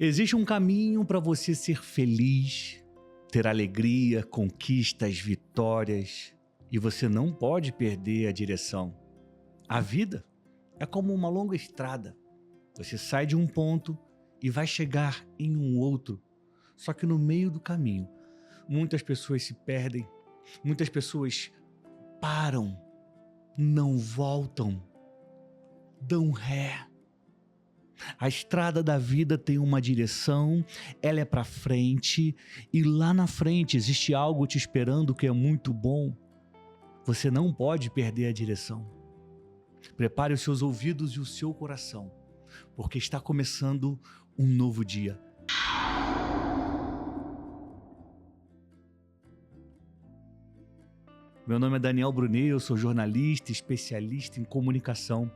Existe um caminho para você ser feliz, ter alegria, conquistas, vitórias, e você não pode perder a direção. A vida é como uma longa estrada. Você sai de um ponto e vai chegar em um outro. Só que no meio do caminho, muitas pessoas se perdem, muitas pessoas param, não voltam, dão ré. A estrada da vida tem uma direção, ela é para frente e lá na frente existe algo te esperando que é muito bom. Você não pode perder a direção. Prepare os seus ouvidos e o seu coração, porque está começando um novo dia. Meu nome é Daniel Brunet, eu sou jornalista, especialista em comunicação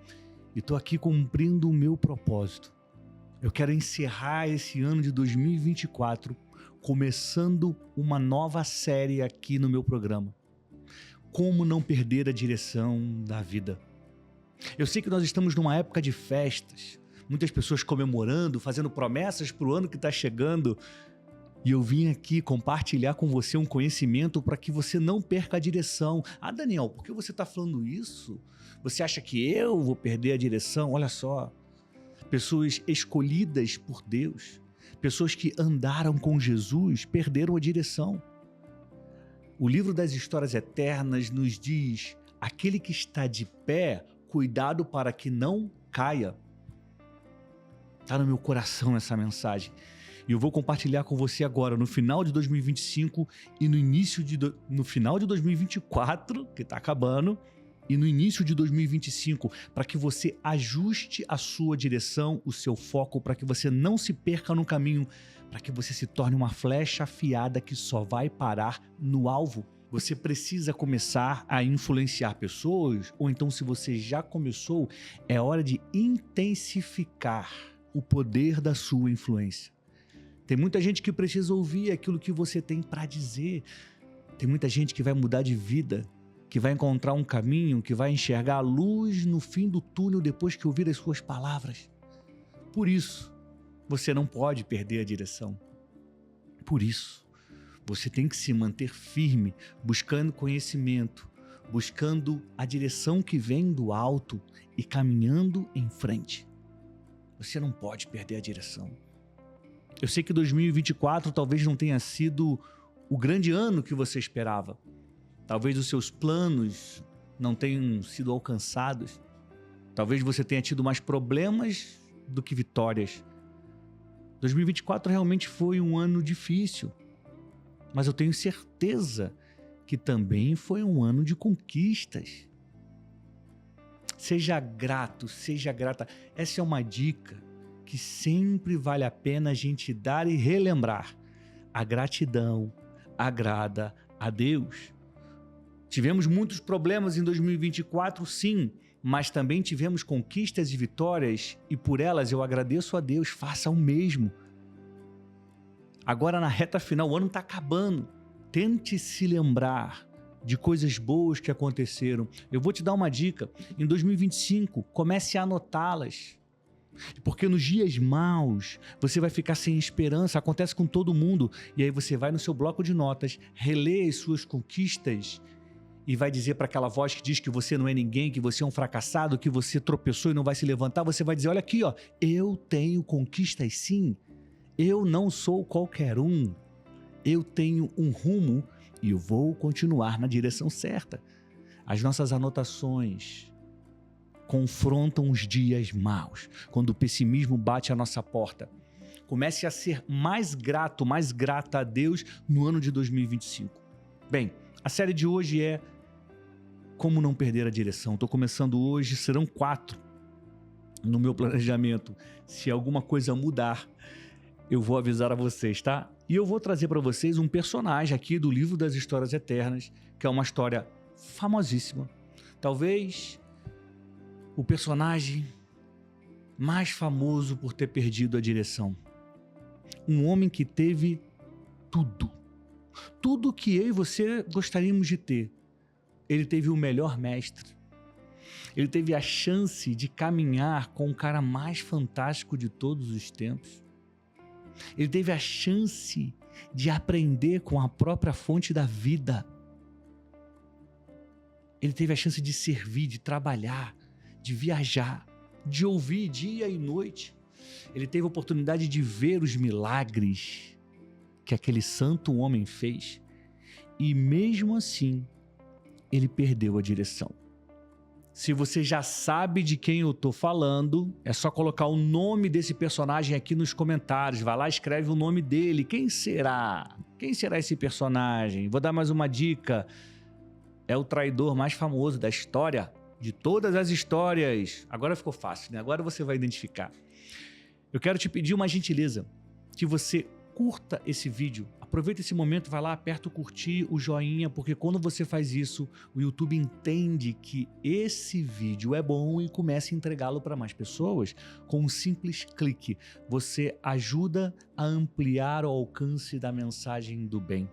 e estou aqui cumprindo o meu propósito. Eu quero encerrar esse ano de 2024 começando uma nova série aqui no meu programa. Como não perder a direção da vida. Eu sei que nós estamos numa época de festas, muitas pessoas comemorando, fazendo promessas para o ano que está chegando. E eu vim aqui compartilhar com você um conhecimento para que você não perca a direção. Ah, Daniel, por que você está falando isso? Você acha que eu vou perder a direção? Olha só, pessoas escolhidas por Deus, pessoas que andaram com Jesus, perderam a direção. O livro das histórias eternas nos diz: aquele que está de pé, cuidado para que não caia. Está no meu coração essa mensagem. E eu vou compartilhar com você agora, no final de 2025 e no final de 2024, que está acabando, e no início de 2025, para que você ajuste a sua direção, o seu foco, para que você não se perca no caminho, para que você se torne uma flecha afiada que só vai parar no alvo. Você precisa começar a influenciar pessoas, ou então, se você já começou, é hora de intensificar o poder da sua influência. Tem muita gente que precisa ouvir aquilo que você tem para dizer. Tem muita gente que vai mudar de vida, que vai encontrar um caminho, que vai enxergar a luz no fim do túnel depois que ouvir as suas palavras. Por isso, você não pode perder a direção. Por isso, você tem que se manter firme, buscando conhecimento, buscando a direção que vem do alto e caminhando em frente. Você não pode perder a direção. Eu sei que 2024 talvez não tenha sido o grande ano que você esperava. Talvez os seus planos não tenham sido alcançados. Talvez você tenha tido mais problemas do que vitórias. 2024 realmente foi um ano difícil, mas eu tenho certeza que também foi um ano de conquistas. Seja grato, seja grata. Essa é uma dica que sempre vale a pena a gente dar e relembrar. A gratidão agrada a Deus. Tivemos muitos problemas em 2024, sim, mas também tivemos conquistas e vitórias e por elas eu agradeço a Deus, faça o mesmo. Agora na reta final, o ano está acabando. Tente se lembrar de coisas boas que aconteceram. Eu vou te dar uma dica. Em 2025, comece a anotá-las. Porque nos dias maus, você vai ficar sem esperança, acontece com todo mundo. E aí você vai no seu bloco de notas, relê as suas conquistas e vai dizer para aquela voz que diz que você não é ninguém, que você é um fracassado, que você tropeçou e não vai se levantar, você vai dizer, olha aqui, ó, eu tenho conquistas sim, eu não sou qualquer um, eu tenho um rumo e eu vou continuar na direção certa. As nossas anotações confrontam os dias maus, quando o pessimismo bate à nossa porta. Comece a ser mais grato, mais grata a Deus no ano de 2025. Bem, a série de hoje é Como Não Perder a Direção. Estou começando hoje, serão 4 no meu planejamento. Se alguma coisa mudar, eu vou avisar a vocês, tá? E eu vou trazer para vocês um personagem aqui do livro das histórias eternas, que é uma história famosíssima. Talvez o personagem mais famoso por ter perdido a direção. Um homem que teve tudo. Tudo que eu e você gostaríamos de ter. Ele teve o melhor mestre. Ele teve a chance de caminhar com o cara mais fantástico de todos os tempos. Ele teve a chance de aprender com a própria fonte da vida. Ele teve a chance de servir, de trabalhar, de viajar, de ouvir dia e noite. Ele teve a oportunidade de ver os milagres que aquele santo homem fez. E mesmo assim, ele perdeu a direção. Se você já sabe de quem eu estou falando, é só colocar o nome desse personagem aqui nos comentários. Vai lá, escreve o nome dele. Quem será? Quem será esse personagem? Vou dar mais uma dica. É o traidor mais famoso da história, de todas as histórias. Agora ficou fácil, né? Agora você vai identificar. Eu quero te pedir uma gentileza, que você curta esse vídeo. Aproveita esse momento, vai lá, aperta o curtir, o joinha, porque quando você faz isso, o YouTube entende que esse vídeo é bom e começa a entregá-lo para mais pessoas. Com um simples clique, você ajuda a ampliar o alcance da mensagem do bem.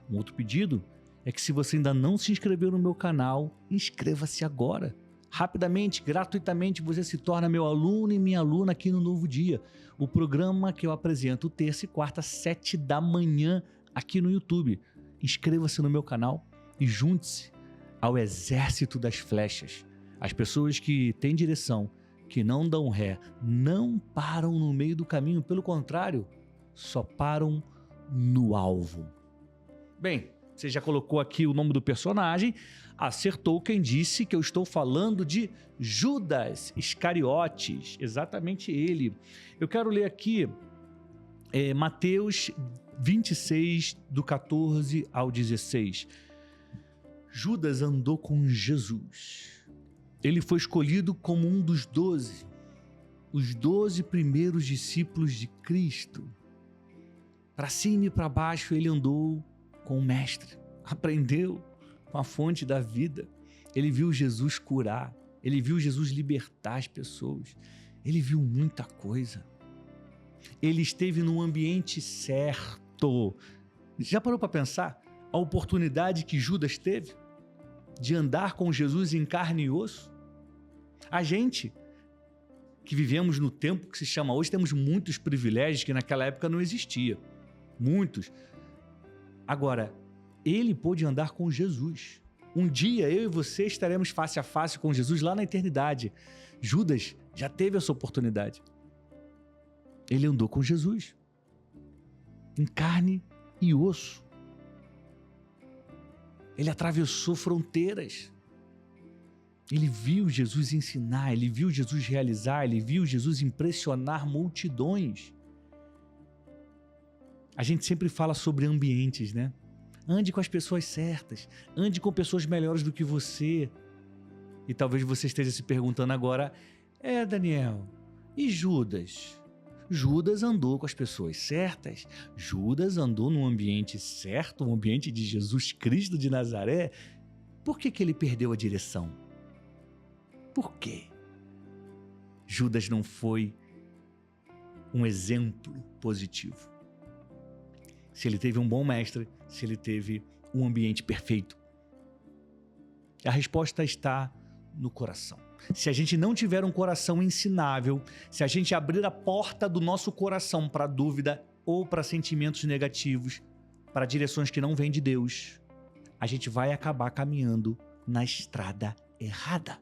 Um outro pedido é que, se você ainda não se inscreveu no meu canal, inscreva-se agora. Rapidamente, gratuitamente, você se torna meu aluno e minha aluna aqui no Novo Dia, o programa que eu apresento terça e quarta, 7 da manhã, aqui no YouTube. Inscreva-se no meu canal e junte-se ao exército das flechas. As pessoas que têm direção, que não dão ré, não param no meio do caminho, pelo contrário, só param no alvo. Bem, você já colocou aqui o nome do personagem, acertou quem disse que eu estou falando de Judas Iscariotes, exatamente ele. Eu quero ler aqui Mateus 26, do 14 ao 16. Judas andou com Jesus. Ele foi escolhido como um dos 12, os 12 primeiros discípulos de Cristo. Para cima e para baixo ele andou com o mestre, aprendeu com a fonte da vida. Ele viu Jesus curar, ele viu Jesus libertar as pessoas, ele viu muita coisa. Ele esteve no ambiente certo. Já parou para pensar a oportunidade que Judas teve de andar com Jesus em carne e osso? A gente que vivemos no tempo que se chama hoje, temos muitos privilégios que naquela época não existia. Muitos. Agora, ele pôde andar com Jesus. Um dia eu e você estaremos face a face com Jesus lá na eternidade. Judas já teve essa oportunidade. Ele andou com Jesus em carne e osso. Ele atravessou fronteiras. Ele viu Jesus ensinar, ele viu Jesus realizar, ele viu Jesus impressionar multidões. A gente sempre fala sobre ambientes, né? Ande com as pessoas certas, ande com pessoas melhores do que você. E talvez você esteja se perguntando agora, Daniel, e Judas? Judas andou com as pessoas certas, Judas andou num ambiente certo, um ambiente de Jesus Cristo de Nazaré. Por que ele perdeu a direção? Por quê? Judas não foi um exemplo positivo. Se ele teve um bom mestre, se ele teve um ambiente perfeito. A resposta está no coração. Se a gente não tiver um coração ensinável, se a gente abrir a porta do nosso coração para dúvida ou para sentimentos negativos, para direções que não vêm de Deus, a gente vai acabar caminhando na estrada errada.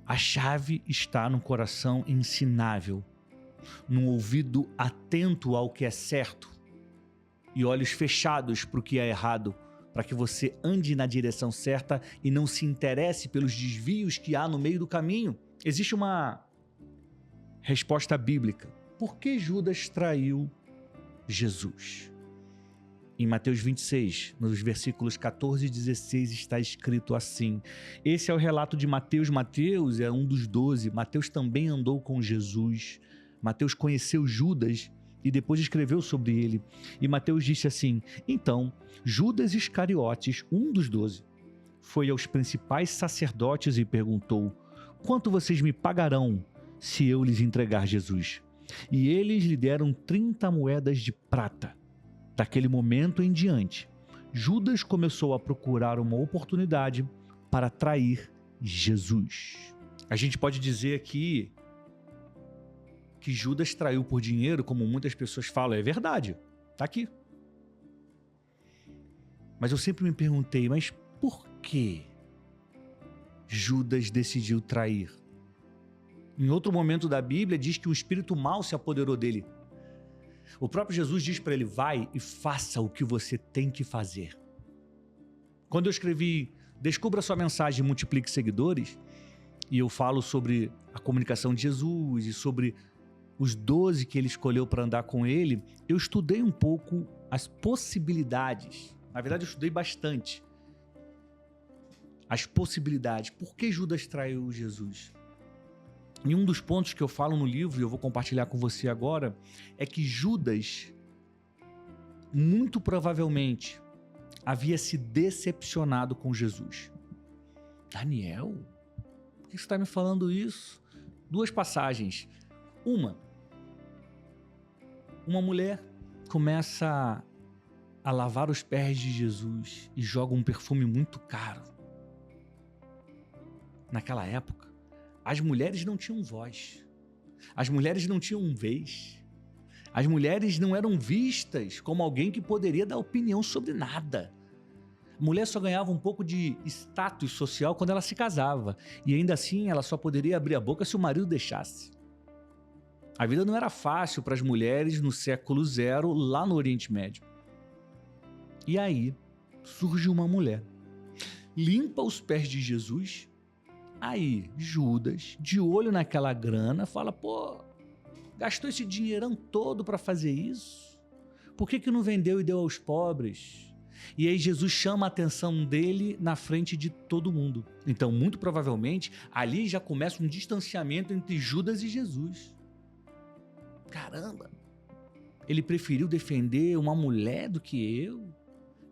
A chave está no coração ensinável, num ouvido atento ao que é certo e olhos fechados para o que é errado, para que você ande na direção certa e não se interesse pelos desvios que há no meio do caminho. Existe uma resposta bíblica. Por que Judas traiu Jesus? Em Mateus 26, nos versículos 14 e 16, está escrito assim. Esse é o relato de Mateus. Mateus é um dos 12. Mateus também andou com Jesus. Mateus conheceu Judas e depois escreveu sobre ele. E Mateus disse assim: então, Judas Iscariotes, um dos 12, foi aos principais sacerdotes e perguntou: quanto vocês me pagarão se eu lhes entregar Jesus? E eles lhe deram 30 moedas de prata. Daquele momento em diante, Judas começou a procurar uma oportunidade para trair Jesus. A gente pode dizer aqui que Judas traiu por dinheiro, como muitas pessoas falam, é verdade, tá aqui. Mas eu sempre me perguntei, mas por que Judas decidiu trair? Em outro momento da Bíblia diz que o espírito mau se apoderou dele. O próprio Jesus diz para ele, vai e faça o que você tem que fazer. Quando eu escrevi Descubra Sua Mensagem e Multiplique Seguidores, e eu falo sobre a comunicação de Jesus e sobre os 12 que ele escolheu para andar com ele, eu estudei um pouco as possibilidades. Na verdade, eu estudei bastante as possibilidades. Por que Judas traiu Jesus? E um dos pontos que eu falo no livro, e eu vou compartilhar com você agora, é que Judas, muito provavelmente, havia se decepcionado com Jesus. Daniel, por que você está me falando isso? 2 passagens. Uma mulher começa a lavar os pés de Jesus e joga um perfume muito caro. Naquela época, as mulheres não tinham voz. As mulheres não tinham vez. As mulheres não eram vistas como alguém que poderia dar opinião sobre nada. A mulher só ganhava um pouco de status social quando ela se casava. E ainda assim, ela só poderia abrir a boca se o marido deixasse. A vida não era fácil para as mulheres no século 0, lá no Oriente Médio. E aí, surge uma mulher. Limpa os pés de Jesus. Aí, Judas, de olho naquela grana, fala, pô, gastou esse dinheirão todo para fazer isso? Por que não vendeu e deu aos pobres? E aí Jesus chama a atenção dele na frente de todo mundo. Então, muito provavelmente, ali já começa um distanciamento entre Judas e Jesus. Caramba! Ele preferiu defender uma mulher do que eu?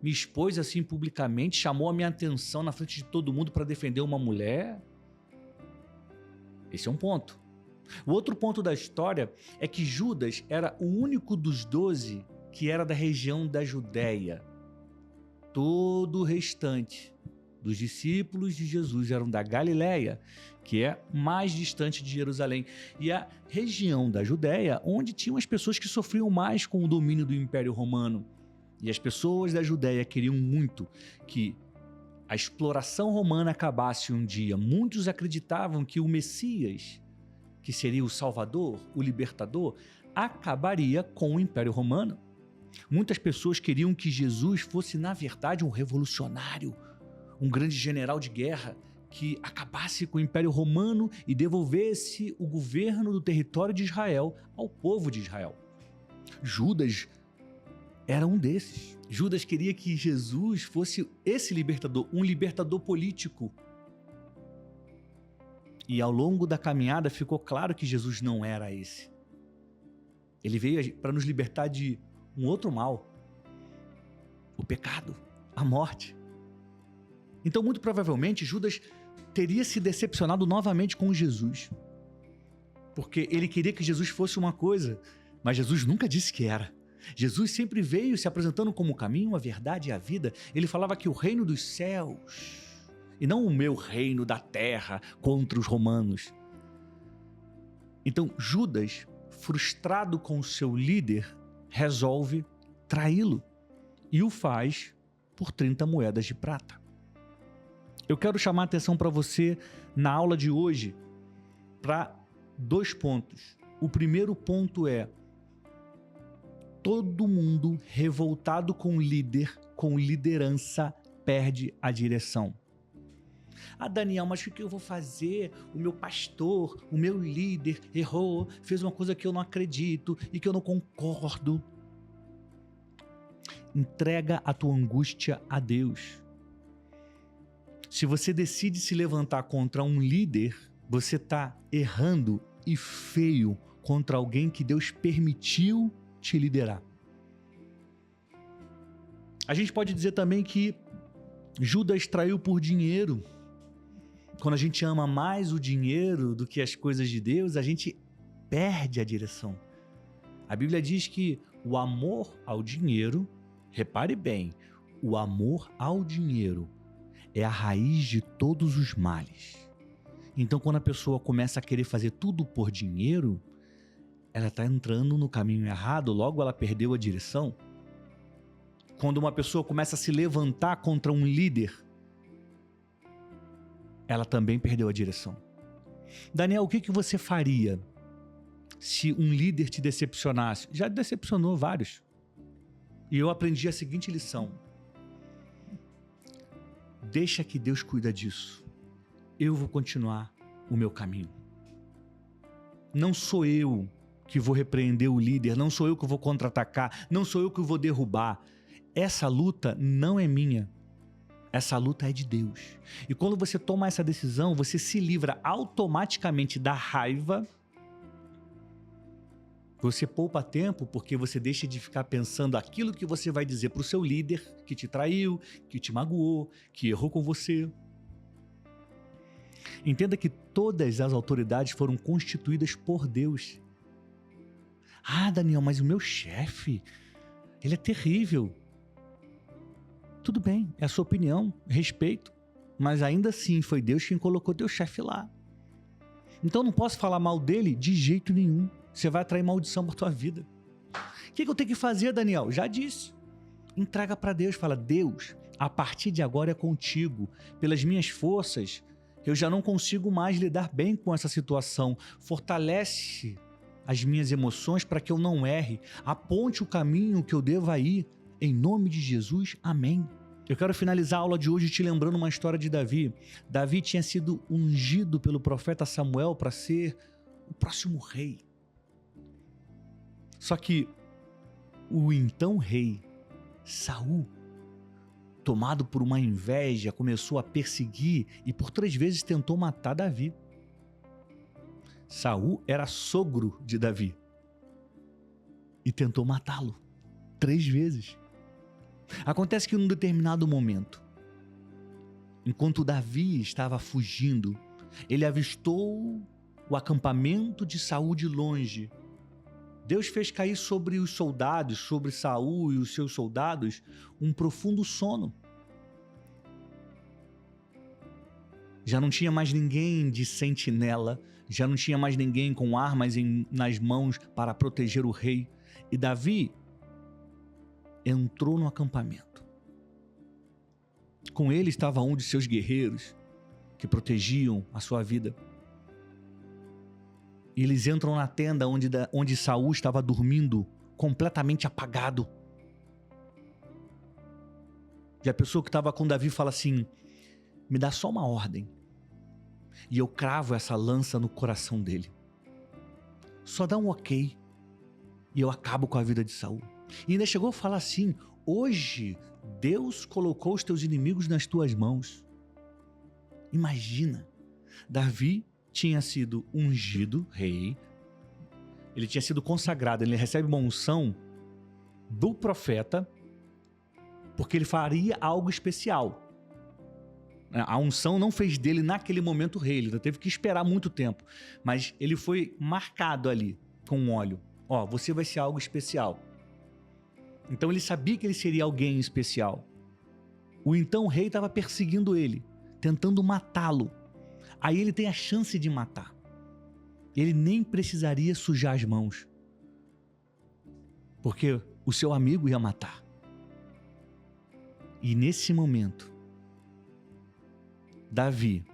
Me expôs assim publicamente, chamou a minha atenção na frente de todo mundo para defender uma mulher? Esse é um ponto. O outro ponto da história é que Judas era o único dos 12 que era da região da Judéia. Todo o restante dos discípulos de Jesus eram da Galileia, que é mais distante de Jerusalém, e a região da Judéia, onde tinham as pessoas que sofriam mais com o domínio do Império Romano. E as pessoas da Judéia queriam muito que a exploração romana acabasse um dia. Muitos acreditavam que o Messias, que seria o Salvador, o Libertador, acabaria com o Império Romano. Muitas pessoas queriam que Jesus fosse, na verdade, um revolucionário, um grande general de guerra que acabasse com o Império Romano e devolvesse o governo do território de Israel ao povo de Israel. Judas era um desses. Judas queria que Jesus fosse esse libertador, um libertador político. E ao longo da caminhada ficou claro que Jesus não era esse. Ele veio para nos libertar de um outro mal, o pecado, a morte. Então, muito provavelmente, Judas teria se decepcionado novamente com Jesus, porque ele queria que Jesus fosse uma coisa, mas Jesus nunca disse que era. Jesus sempre veio se apresentando como o caminho, a verdade e a vida. Ele falava que o reino dos céus, e não o meu reino da terra contra os romanos. Então, Judas, frustrado com o seu líder, resolve traí-lo e o faz por 30 moedas de prata. Eu quero chamar a atenção para você na aula de hoje para 2 pontos. O primeiro ponto é: todo mundo revoltado com o líder, com liderança, perde a direção. Ah, Daniel, mas o que eu vou fazer? O meu pastor, o meu líder errou, fez uma coisa que eu não acredito e que eu não concordo. Entrega a tua angústia a Deus. Se você decide se levantar contra um líder, você está errando e feio contra alguém que Deus permitiu te liderar. A gente pode dizer também que Judas traiu por dinheiro. Quando a gente ama mais o dinheiro do que as coisas de Deus, a gente perde a direção. A Bíblia diz que o amor ao dinheiro, repare bem, o amor ao dinheiro é a raiz de todos os males. Então, quando a pessoa começa a querer fazer tudo por dinheiro, ela está entrando no caminho errado, logo ela perdeu a direção. Quando uma pessoa começa a se levantar contra um líder, ela também perdeu a direção. Daniel, o que você faria se um líder te decepcionasse? Já decepcionou vários. E eu aprendi a seguinte lição: deixa que Deus cuida disso. Eu vou continuar o meu caminho. Não sou eu que vou repreender o líder, não sou eu que vou contra-atacar, não sou eu que vou derrubar. Essa luta não é minha. Essa luta é de Deus. E quando você toma essa decisão, você se livra automaticamente da raiva. Você poupa tempo porque você deixa de ficar pensando aquilo que você vai dizer para o seu líder que te traiu, que te magoou, que errou com você. Entenda que todas as autoridades foram constituídas por Deus. Ah, Daniel, mas o meu chefe, ele é terrível. Tudo bem, é a sua opinião, respeito, mas ainda assim foi Deus quem colocou teu chefe lá. Então não posso falar mal dele de jeito nenhum. Você vai atrair maldição para tua vida. O que eu tenho que fazer, Daniel? Já disse. Entrega para Deus, fala: Deus, a partir de agora é contigo. Pelas minhas forças, eu já não consigo mais lidar bem com essa situação. Fortalece as minhas emoções para que eu não erre. Aponte o caminho que eu deva ir. Em nome de Jesus, amém. Eu quero finalizar a aula de hoje te lembrando uma história de Davi. Davi tinha sido ungido pelo profeta Samuel para ser o próximo rei. Só que o então rei, Saul, tomado por uma inveja, começou a perseguir e por 3 vezes tentou matar Davi. Saul era sogro de Davi e tentou matá-lo 3 vezes. Acontece que num determinado momento, enquanto Davi estava fugindo, ele avistou o acampamento de Saul de longe. Deus fez cair sobre os soldados, sobre Saul e os seus soldados, um profundo sono. Já não tinha mais ninguém de sentinela, já não tinha mais ninguém com armas nas mãos para proteger o rei. E Davi entrou no acampamento. Com ele estava um de seus guerreiros que protegiam a sua vida. E eles entram na tenda onde Saul estava dormindo, completamente apagado. E a pessoa que estava com Davi fala assim: me dá só uma ordem e eu cravo essa lança no coração dele. Só dá um ok e eu acabo com a vida de Saul. E ainda chegou a falar assim: hoje Deus colocou os teus inimigos nas tuas mãos. Imagina, Davi tinha sido ungido rei, ele tinha sido consagrado, ele recebe uma unção do profeta, porque ele faria algo especial. A unção não fez dele naquele momento rei, ele teve que esperar muito tempo, mas ele foi marcado ali com óleo. Ó, você vai ser algo especial. Então ele sabia que ele seria alguém especial. O então rei estava perseguindo ele, tentando matá-lo. Aí ele tem a chance de matar. Ele nem precisaria sujar as mãos, porque o seu amigo ia matar. E nesse momento, Davi,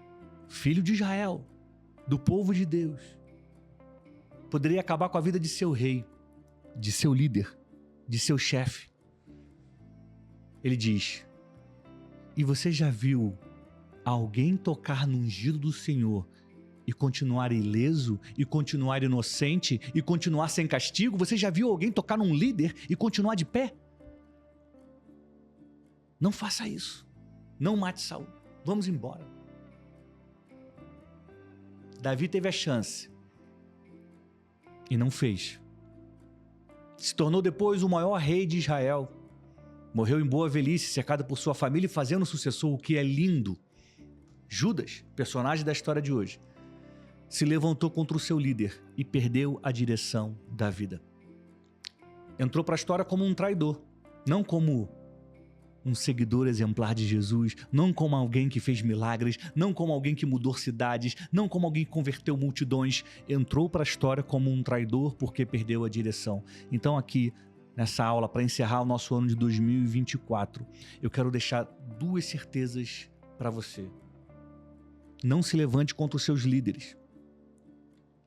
filho de Israel, do povo de Deus, poderia acabar com a vida de seu rei, de seu líder, de seu chefe. Ele diz: e você já viu alguém tocar no ungido do Senhor e continuar ileso, e continuar inocente, e continuar sem castigo? Você já viu alguém tocar num líder e continuar de pé? Não faça isso. Não mate Saul. Vamos embora. Davi teve a chance e não fez. Se tornou depois o maior rei de Israel. Morreu em boa velhice, cercado por sua família e fazendo sucessor, o que é lindo. Judas, personagem da história de hoje, se levantou contra o seu líder e perdeu a direção da vida. Entrou para a história como um traidor, não como um seguidor exemplar de Jesus, não como alguém que fez milagres, não como alguém que mudou cidades, não como alguém que converteu multidões, entrou para a história como um traidor porque perdeu a direção. Então aqui, nessa aula, para encerrar o nosso ano de 2024, eu quero deixar 2 certezas para você. Não se levante contra os seus líderes.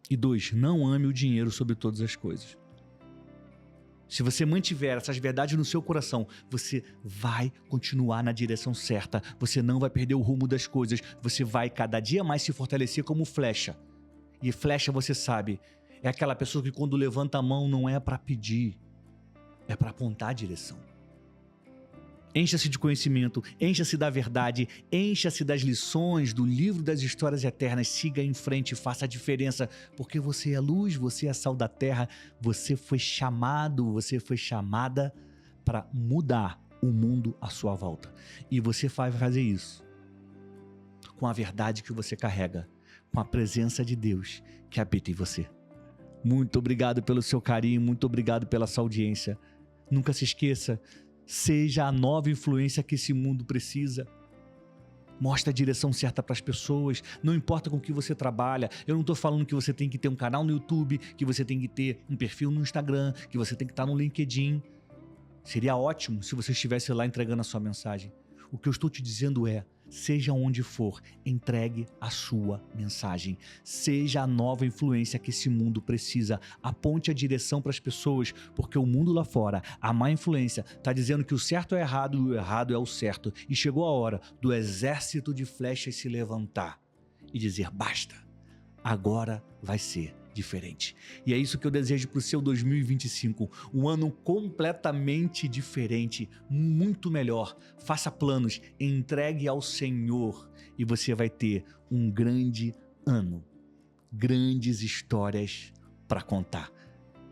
E 2, não ame o dinheiro sobre todas as coisas. Se você mantiver essas verdades no seu coração, você vai continuar na direção certa. Você não vai perder o rumo das coisas. Você vai cada dia mais se fortalecer como flecha. E flecha, você sabe, é aquela pessoa que quando levanta a mão não é para pedir, é para apontar a direção. Encha-se de conhecimento, encha-se da verdade, encha-se das lições do livro das histórias eternas. Siga em frente, faça a diferença, porque você é luz, você é sal da terra, você foi chamado, você foi chamada para mudar o mundo à sua volta. E você vai fazer isso com a verdade que você carrega, com a presença de Deus que habita em você. Muito obrigado pelo seu carinho, muito obrigado pela sua audiência. Nunca se esqueça, seja a nova influência que esse mundo precisa. Mostre a direção certa para as pessoas, não importa com que você trabalha. Eu não estou falando que você tem que ter um canal no YouTube, que você tem que ter um perfil no Instagram, que você tem que estar no LinkedIn. Seria ótimo se você estivesse lá entregando a sua mensagem. O que eu estou te dizendo é, seja onde for, entregue a sua mensagem. Seja a nova influência que esse mundo precisa. Aponte a direção para as pessoas, porque o mundo lá fora, a má influência, está dizendo que o certo é errado e o errado é o certo. E chegou a hora do exército de flechas se levantar e dizer basta, agora vai ser diferente. E é isso que eu desejo para o seu 2025, um ano completamente diferente, muito melhor. Faça planos, entregue ao Senhor e você vai ter um grande ano, grandes histórias para contar.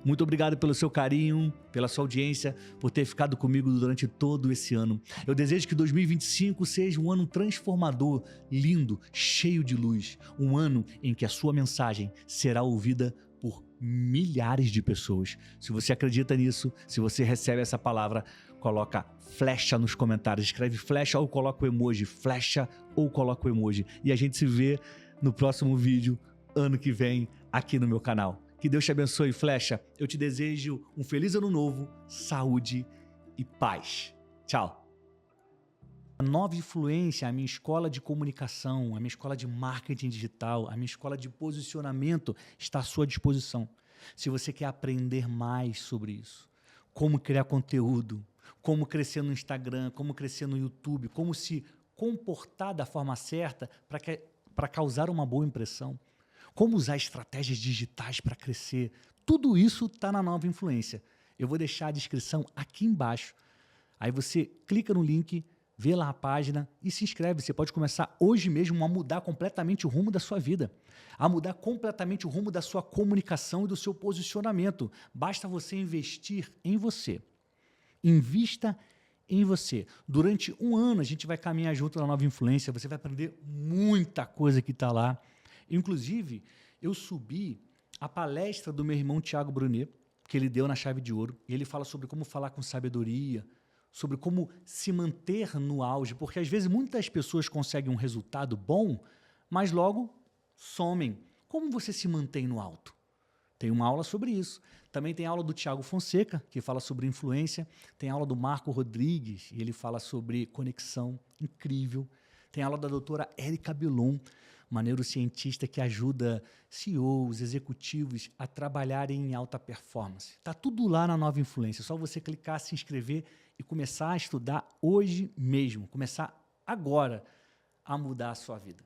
Muito obrigado pelo seu carinho, pela sua audiência, por ter ficado comigo durante todo esse ano. Eu desejo que 2025 seja um ano transformador, lindo, cheio de luz. Um ano em que a sua mensagem será ouvida por milhares de pessoas. Se você acredita nisso, se você recebe essa palavra, coloca flecha nos comentários. Escreve flecha ou coloca o emoji, flecha ou coloca o emoji. E a gente se vê no próximo vídeo, ano que vem, aqui no meu canal. Que Deus te abençoe, flecha. Eu te desejo um feliz ano novo, saúde e paz. Tchau. A Nova Influência, a minha escola de comunicação, a minha escola de marketing digital, a minha escola de posicionamento está à sua disposição. Se você quer aprender mais sobre isso, como criar conteúdo, como crescer no Instagram, como crescer no YouTube, como se comportar da forma certa para causar uma boa impressão, como usar estratégias digitais para crescer, tudo isso está na Nova Influência. Eu vou deixar a descrição aqui embaixo. Aí você clica no link, vê lá a página e se inscreve. Você pode começar hoje mesmo a mudar completamente o rumo da sua vida, a mudar completamente o rumo da sua comunicação e do seu posicionamento. Basta você investir em você. Invista em você. Durante um ano a gente vai caminhar junto na Nova Influência, você vai aprender muita coisa que está lá. Inclusive, eu subi a palestra do meu irmão Thiago Brunet, que ele deu na Chave de Ouro, e ele fala sobre como falar com sabedoria, sobre como se manter no auge, porque às vezes muitas pessoas conseguem um resultado bom, mas logo somem. Como você se mantém no alto? Tem uma aula sobre isso. Também tem aula do Thiago Fonseca, que fala sobre influência. Tem aula do Marco Rodrigues, e ele fala sobre conexão, incrível. Tem aula da doutora Érica Bilon, uma neurocientista que ajuda CEOs, executivos a trabalharem em alta performance. Está tudo lá na Nova Influência, é só você clicar, se inscrever e começar a estudar hoje mesmo, começar agora a mudar a sua vida.